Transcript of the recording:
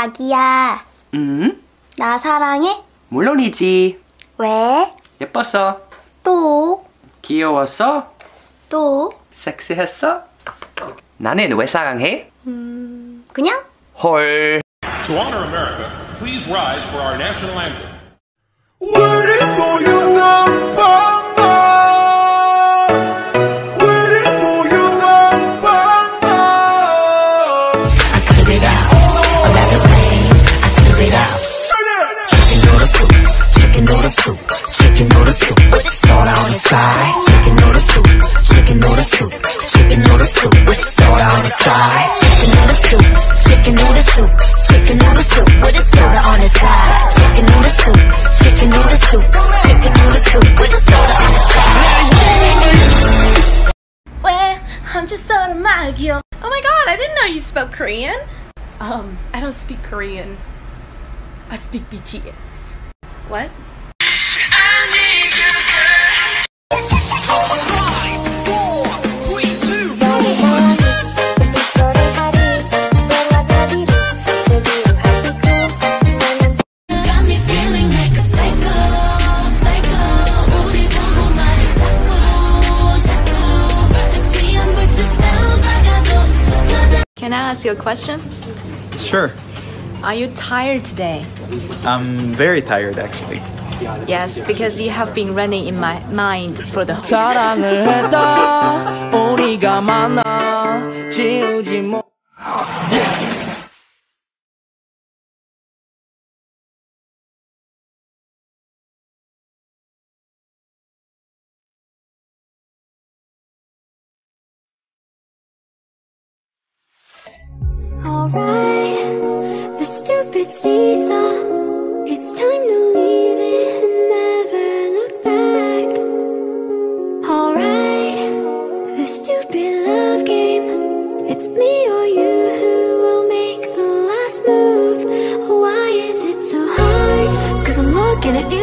자기야, 나 사랑해? 물론이지. 왜? 예뻤어. 또? 귀여웠어. 또? 섹시했어. 나는 왜 사랑해? 그냥? 헐. To honor America, please rise for our national anthem. Waiting for you number. Waiting for you number. I clear it out. I let it rain. I clear it out. Chicken noodle soup. Chicken noodle soup. Chicken noodle soup with soda on the side. Chicken noodle soup. Chicken noodle soup. Chicken noodle soup with soda on the side. Chicken noodle soup. Chicken noodle soup. Chicken noodle soup with a soda on the side. Chicken noodle soup. Chicken noodle soup. Chicken noodle soup with a soda on the side. Well, I'm just so magyo. Oh my god, I didn't know you spoke Korean. I don't speak Korean. I speak BTS. What? Can I ask you a question? Sure. Are you tired today? I'm very tired actually. Yes, because you have been running in my mind for the whole 사랑을 했다 우리가 만나 지우지 못 Alright, the stupid seesaw. It's time to leave it and never look back. Alright, the stupid love game. It's me or you who will make the last move. Why is it so hard? 'Cause I'm looking at you.